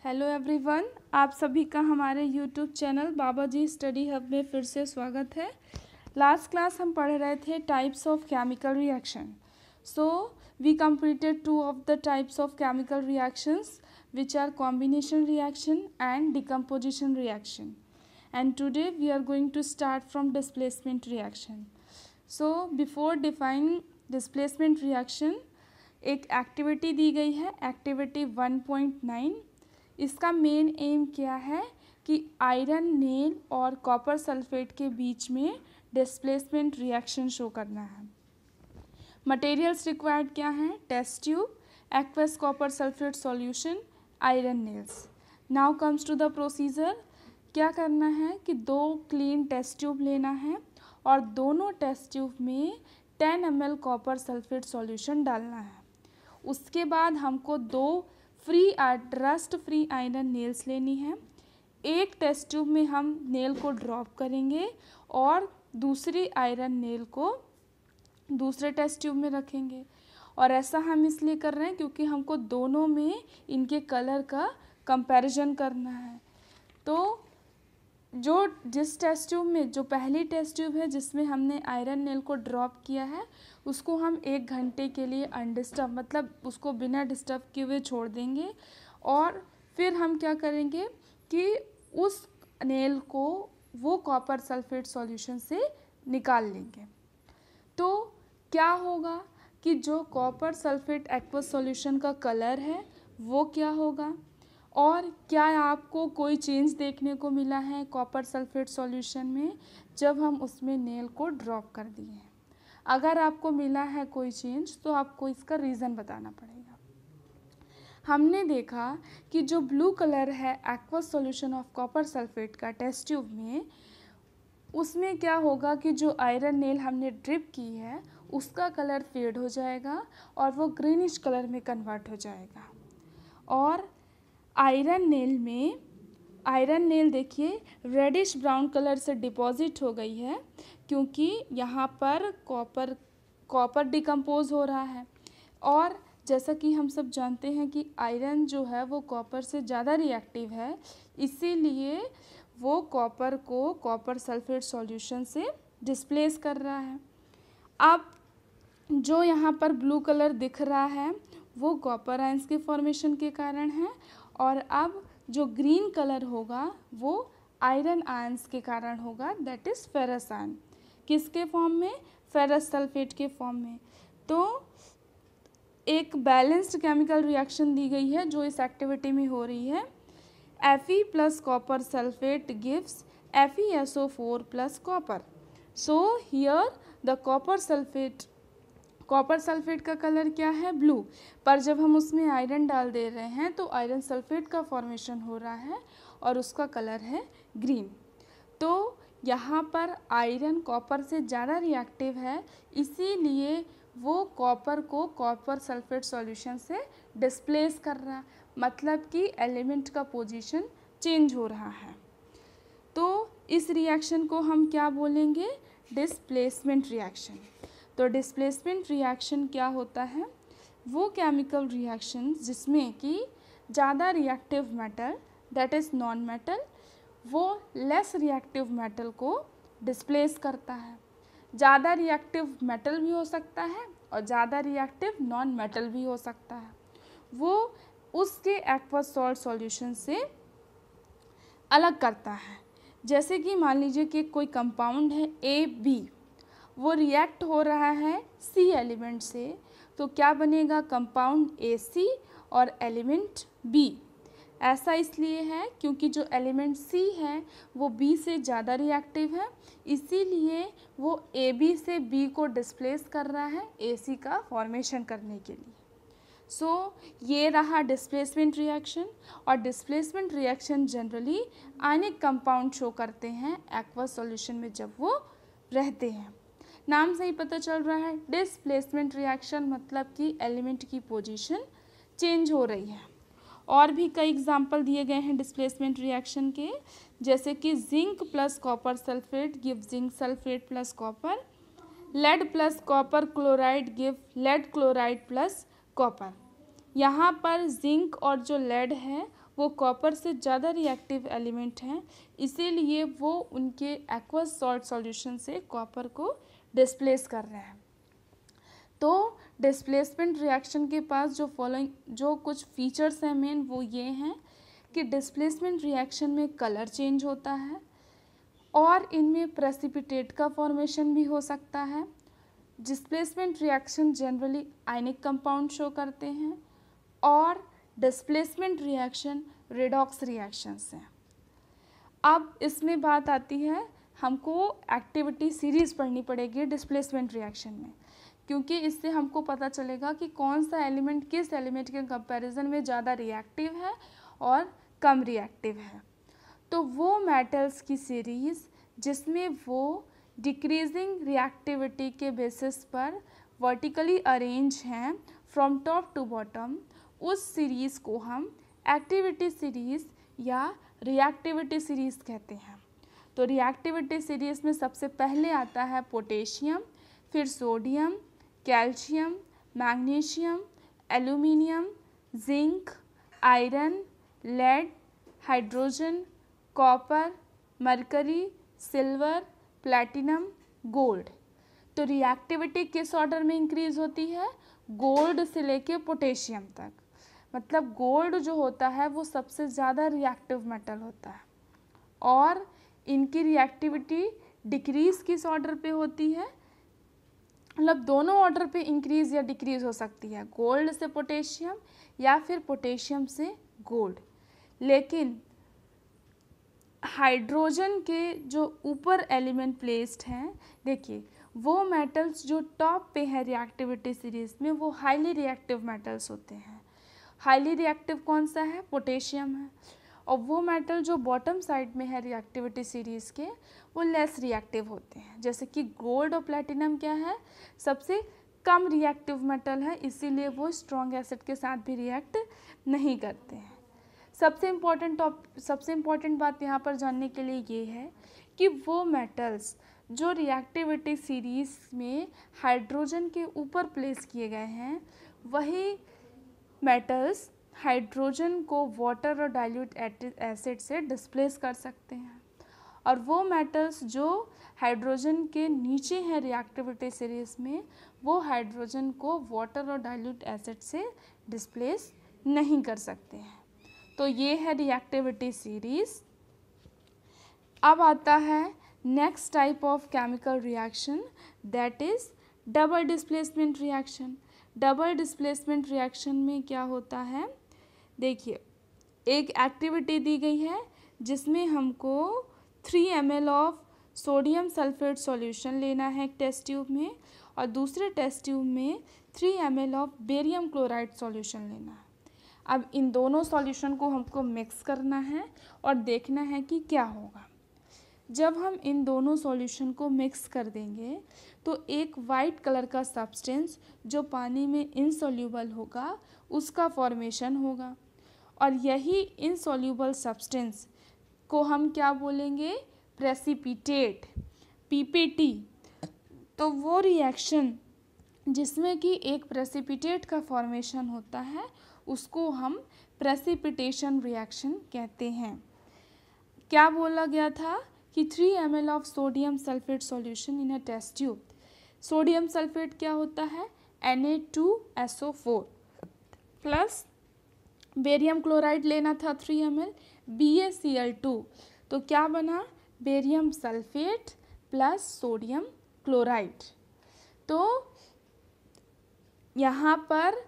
Hello everyone, आप सभी का हमारे यूट्यूब चैनल बाबा जी स्टडी हब में फिर से स्वागत है। लास्ट क्लास हम पढ़ रहे थे types of chemical reaction. So we completed two of the types of chemical reactions which are combination reaction and decomposition reaction, and today we are going to start from displacement reaction. So before defining displacement reaction एक activity दी गई है, activity 1.9। इसका main M क्या है कि iron nail और copper sulphate के बीच में डिस्प्लेसमेंट रिएक्शन शो करना है। मटेरियल्स रिक्वायर्ड क्या हैं? Test tube, aqueous copper sulphate solution, iron nails. Now comes to the procedure. क्या करना है कि 2 क्लीन टेस्ट ट्यूब लेना है और दोनों टेस्ट ट्यूब में 10 ml कॉपर सल्फेट सॉल्यूशन डालना है। उसके बाद हमको 2 रस्ट फ्री आयरन नेल्स लेनी है। एक टेस्ट ट्यूब में हम नेल को ड्रॉप करेंगे और दूसरी आयरन नेल को दूसरे टेस्ट ट्यूब में रखेंगे। और ऐसा हम इसलिए कर रहे हैं क्योंकि हमको दोनों में इनके कलर का कंपैरिजन करना है। तो जिस टेस्ट ट्यूब में जो पहली टेस्ट ट्यूब है जिसमें हमने आयरन नेल को ड्रॉप किया है उसको हम 1 घंटे के लिए अनडिस्टर्ब, मतलब उसको बिना डिस्टर्ब किए हुए छोड़ देंगे। और फिर हम क्या करेंगे कि उस नेल को वो कॉपर सल्फेट सॉल्यूशन से निकाल लेंगे। तो क्या होगा कि जो कॉपर सल्फेट एक्वस सॉल्यूशन का कलर है वो क्या होगा, और क्या आपको कोई चेंज देखने को मिला है कॉपर सल्फेट सॉल्यूशन में जब हम उसमें नेल को ड्रॉप कर दिए हैं। अगर आपको मिला है कोई चेंज तो आपको इसका रीज़न बताना पड़ेगा। हमने देखा कि जो ब्लू कलर है aqueous solution of copper sulphate का टेस्ट ट्यूब में, उसमें क्या होगा कि जो आयरन नेल हमने ड्रिप की है उसका कलर फेड हो जाएगा और वो ग्रीनिश कलर में कन्वर्ट हो जाएगा। और आयरन नेल देखिए रेडिश ब्राउन कलर से डिपॉजिट हो गई है क्योंकि यहाँ पर कॉपर डिकम्पोज हो रहा है। और जैसा कि हम सब जानते हैं कि आयरन जो है वो कॉपर से ज़्यादा रिएक्टिव है, इसीलिए वो कॉपर को कॉपर सल्फेट सॉल्यूशन से डिस्प्लेस कर रहा है। अब जो यहाँ पर ब्लू कलर दिख रहा है वो कॉपर आयंस के फॉर्मेशन के कारण है, और अब जो ग्रीन कलर होगा वो आयरन आयंस के कारण होगा, दैट इज़ फेरस आयन। किसके फॉर्म में? फेरस सल्फेट के फॉर्म में। तो एक बैलेंस्ड केमिकल रिएक्शन दी गई है जो इस एक्टिविटी में हो रही है। Fe plus copper sulphate gives FeSO4 plus copper. So here the copper sulphate का कलर क्या है? ब्लू। पर जब हम उसमें आयरन डाल दे रहे हैं तो आयरन सल्फेट का फॉर्मेशन हो रहा है और उसका कलर है ग्रीन। तो यहाँ पर आयरन कॉपर से ज़्यादा रिएक्टिव है, इसीलिए वो कॉपर को कॉपर सल्फेट सॉल्यूशन से डिस्प्लेस कर रहा है, मतलब कि एलिमेंट का पोजीशन चेंज हो रहा है। तो इस रिएक्शन को हम क्या बोलेंगे? Displacement reaction. तो डिस्प्लेसमेंट रिएक्शन क्या होता है? वो केमिकल रिएक्शन जिसमें कि ज़्यादा reactive metal, that is non metal, वो लेस रिएक्टिव मेटल को डिस्प्लेस करता है। ज़्यादा रिएक्टिव मेटल भी हो सकता है और ज़्यादा रिएक्टिव नॉन मेटल भी हो सकता है। वो उसके एक्वस सॉल्ट सॉल्यूशन से अलग करता है। जैसे कि मान लीजिए कि कोई कंपाउंड है AB, वो रिएक्ट हो रहा है C एलिमेंट से, तो क्या बनेगा? कंपाउंड AC और एलिमेंट B। ऐसा इसलिए है क्योंकि जो एलिमेंट C है वो B से ज़्यादा रिएक्टिव है, इसीलिए वो AB से B को डिस्प्लेस कर रहा है AC का फॉर्मेशन करने के लिए। सो ये रहा डिस्प्लेसमेंट रिएक्शन। और displacement reaction generally ionic compound show करते हैं एक्वस सॉल्यूशन में जब वो रहते हैं। नाम से ही पता चल रहा है डिस्प्लेसमेंट रिएक्शन मतलब कि एलिमेंट की पोजीशन चेंज हो रही है। और भी कई एग्जाम्पल दिए गए हैं डिस्प्लेसमेंट रिएक्शन के, जैसे कि zinc plus copper sulphate give zinc sulphate plus copper, lead plus copper chloride give lead chloride plus copper. यहाँ पर जिंक और जो लेड है वो कॉपर से ज़्यादा रिएक्टिव एलिमेंट हैं, इसीलिए वो उनके एक्वस सॉल्ट सॉल्यूशन से कॉपर को डिस्प्लेस कर रहे हैं। तो डिस्प्लेसमेंट रिएक्शन के पास जो कुछ फीचर्स हैं मेन, वो ये हैं कि डिस्प्लेसमेंट रिएक्शन में कलर चेंज होता है और इनमें प्रेसिपिटेट का फॉर्मेशन भी हो सकता है। Displacement reaction generally ionic compound show करते हैं और डिस्प्लेसमेंट रिएक्शन रेडॉक्स रिएक्शंस हैं। अब इसमें बात आती है, हमको एक्टिविटी सीरीज़ पढ़नी पड़ेगी डिस्प्लेसमेंट रिएक्शन में, क्योंकि इससे हमको पता चलेगा कि कौन सा एलिमेंट किस एलिमेंट के कंपैरिजन में ज़्यादा रिएक्टिव है और कम रिएक्टिव है। तो वो मेटल्स की सीरीज़ जिसमें वो डिक्रीजिंग रिएक्टिविटी के बेसिस पर वर्टिकली अरेंज हैं फ्रॉम टॉप टू बॉटम, उस सीरीज़ को हम एक्टिविटी सीरीज़ या रिएक्टिविटी सीरीज़ कहते हैं। तो रिएक्टिविटी सीरीज़ में सबसे पहले आता है पोटेशियम, फिर sodium, calcium, magnesium, aluminium, zinc, iron, lead, hydrogen, copper, mercury, silver, platinum, gold. तो रिएक्टिविटी किस ऑर्डर में इंक्रीज होती है? गोल्ड से लेके पोटेशियम तक। मतलब गोल्ड जो होता है वो सबसे ज़्यादा रिएक्टिव मेटल होता है और इनकी रिएक्टिविटी डिक्रीज किस ऑर्डर पे होती है? मतलब दोनों ऑर्डर पे इंक्रीज या डिक्रीज हो सकती है, गोल्ड से पोटेशियम या फिर पोटेशियम से गोल्ड। लेकिन हाइड्रोजन के जो ऊपर एलिमेंट प्लेस्ड हैं, देखिए वो मेटल्स जो टॉप पे है रिएक्टिविटी सीरीज में, वो हाईली रिएक्टिव मेटल्स होते हैं। हाईली रिएक्टिव कौन सा है? पोटेशियम है। और वो मेटल जो बॉटम साइड में है रिएक्टिविटी सीरीज़ के, वो लेस रिएक्टिव होते हैं। जैसे कि गोल्ड और प्लैटिनम क्या है? सबसे कम रिएक्टिव मेटल है, इसीलिए वो स्ट्रॉन्ग एसिड के साथ भी रिएक्ट नहीं करते हैं। सबसे इम्पॉर्टेंट बात यहाँ पर जानने के लिए ये है कि वो मेटल्स जो रिएक्टिविटी सीरीज़ में हाइड्रोजन के ऊपर प्लेस किए गए हैं, वही मेटल्स हाइड्रोजन को वाटर और डाइल्यूट एसिड से डिस्प्लेस कर सकते हैं। और वो मेटल्स जो हाइड्रोजन के नीचे हैं रिएक्टिविटी सीरीज में, वो हाइड्रोजन को वाटर और डाइल्यूट एसिड से डिस्प्लेस नहीं कर सकते हैं। तो ये है रिएक्टिविटी सीरीज। अब आता है next type of chemical reaction, that is double displacement reaction. Double displacement reaction में क्या होता है? देखिए, एक एक्टिविटी दी गई है जिसमें हमको 3 ml of sodium sulphate solution लेना है एक टेस्ट ट्यूब में, और दूसरे टेस्ट ट्यूब में 3 ml of barium chloride solution लेना है। अब इन दोनों सॉल्यूशन को हमको मिक्स करना है और देखना है कि क्या होगा। जब हम इन दोनों सॉल्यूशन को मिक्स कर देंगे तो एक वाइट कलर का सब्सटेंस जो पानी में इनसॉल्यूबल होगा, उसका फॉर्मेशन होगा, और यही इनसॉल्यूबल सब्सटेंस को हम क्या बोलेंगे? Precipitate, PPT. तो वो रिएक्शन जिसमें कि एक प्रेसिपिटेट का फॉर्मेशन होता है, उसको हम प्रेसिपिटेशन रिएक्शन कहते हैं। क्या बोला गया था कि 3 ml of sodium sulphate solution in a test tube. Sodium sulphate क्या होता है? Na2SO4 प्लस बेरियम क्लोराइड लेना था 3 ml, BaCl2। तो क्या बना? Barium sulphate plus sodium chloride. तो यहाँ पर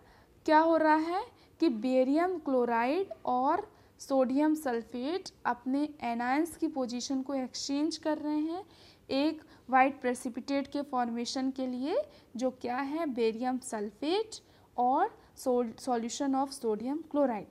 क्या हो रहा है कि बेरियम क्लोराइड और सोडियम सल्फेट अपने एनायंस की पोजीशन को एक्सचेंज कर रहे हैं एक वाइट प्रेसिपिटेट के फॉर्मेशन के लिए, जो क्या है? बेरियम सल्फेट और सॉल्यूशन ऑफ सोडियम क्लोराइड।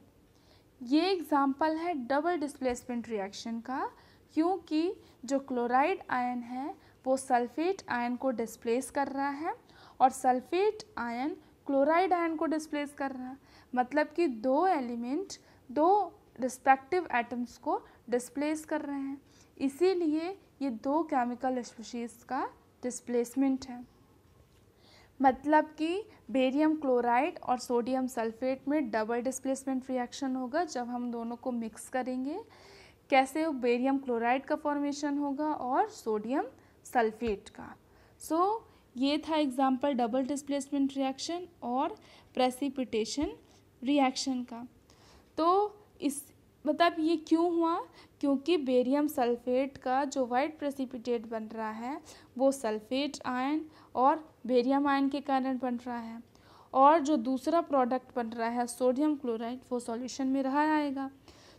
ये एग्जाम्पल है डबल डिस्प्लेसमेंट रिएक्शन का, क्योंकि जो क्लोराइड आयन है वो सल्फेट आयन को डिस्प्लेस कर रहा है और सल्फेट आयन क्लोराइड आयन को डिस्प्लेस कर रहा है। मतलब कि दो एलिमेंट दो रिस्पेक्टिव एटम्स को डिस्प्लेस कर रहे हैं, इसीलिए ये दो केमिकल स्पीशीज़ का डिस्प्लेसमेंट है। मतलब कि बेरियम क्लोराइड और सोडियम सल्फेट में डबल डिस्प्लेसमेंट रिएक्शन होगा जब हम दोनों को मिक्स करेंगे। कैसे? बेरियम क्लोराइड का फॉर्मेशन होगा और सोडियम सल्फेट का। सो ये था एग्जाम्पल डबल डिस्प्लेसमेंट रिएक्शन और प्रेसिपिटेशन रिएक्शन का। तो इस मतलब ये क्यों हुआ? क्योंकि बेरियम सल्फेट का जो वाइट प्रेसिपिटेट बन रहा है वो सल्फेट आयन और बेरियम आयन के कारण बन रहा है, और जो दूसरा प्रोडक्ट बन रहा है सोडियम क्लोराइड वो सॉल्यूशन में रहा आएगा।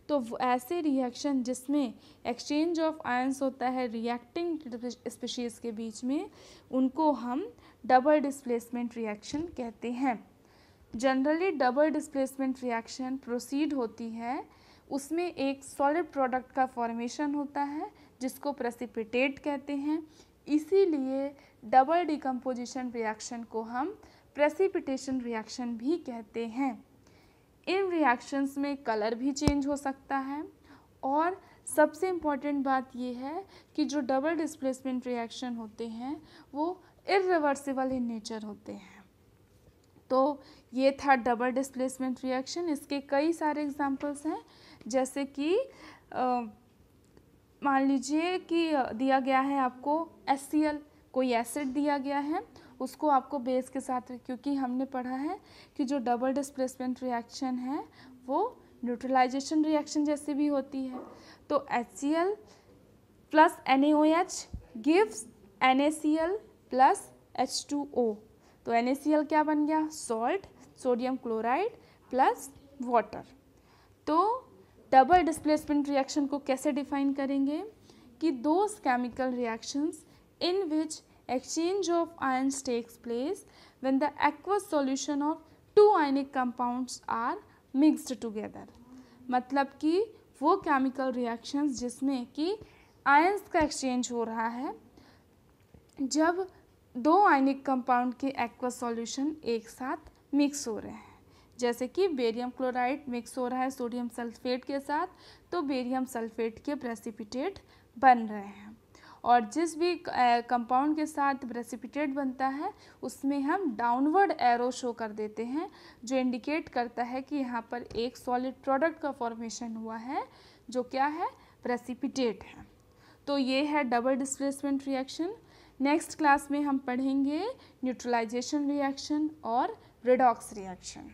तो ऐसे रिएक्शन जिसमें एक्सचेंज ऑफ आयंस होता है रिएक्टिंग स्पीशीज़ के बीच में, उनको हम डबल डिस्प्लेसमेंट रिएक्शन कहते हैं। Generally double displacement reaction proceed होती है, उसमें एक सॉलिड प्रोडक्ट का फॉर्मेशन होता है जिसको प्रेसिपिटेट कहते हैं। इसीलिए डबल डिकम्पोजिशन रिएक्शन को हम प्रेसिपिटेशन रिएक्शन भी कहते हैं। इन रिएक्शंस में कलर भी चेंज हो सकता है, और सबसे इम्पॉर्टेंट बात ये है कि जो डबल डिस्प्लेसमेंट रिएक्शन होते हैं वो इर्रिवर्सिबल इन नेचर होते हैं। तो ये था डबल डिस्प्लेसमेंट रिएक्शन। इसके कई सारे एग्जांपल्स हैं, जैसे कि मान लीजिए कि दिया गया है आपको HCl, कोई एसिड दिया गया है, उसको आपको बेस के साथ, क्योंकि हमने पढ़ा है कि जो डबल डिस्प्लेसमेंट रिएक्शन है वो न्यूट्रलाइजेशन रिएक्शन जैसे भी होती है। तो HCl plus NaOH gives NaCl plus H2O। तो NaCl क्या बन गया? Salt, sodium chloride plus water. तो डबल डिस्प्लेसमेंट रिएक्शन को कैसे डिफाइन करेंगे कि those chemical reactions in which exchange of ions takes place when the aqueous solution of two ionic compounds are mixed together। मतलब कि वो केमिकल रिएक्शंस जिसमें कि आयंस का एक्सचेंज हो रहा है जब दो आयनिक कंपाउंड के एक्वस सॉल्यूशन एक साथ मिक्स हो रहे हैं। जैसे कि बेरियम क्लोराइड मिक्स हो रहा है सोडियम सल्फेट के साथ, तो बेरियम सल्फेट के प्रेसिपिटेट बन रहे हैं। और जिस भी कंपाउंड के साथ प्रेसिपिटेट बनता है उसमें हम डाउनवर्ड एरो शो कर देते हैं, जो इंडिकेट करता है कि यहाँ पर एक सॉलिड प्रोडक्ट का फॉर्मेशन हुआ है जो क्या है? प्रेसिपिटेट है। तो ये है double displacement reaction. Next class में हम पढ़ेंगे न्यूट्रलाइजेशन रिएक्शन और रिडॉक्स रिएक्शन।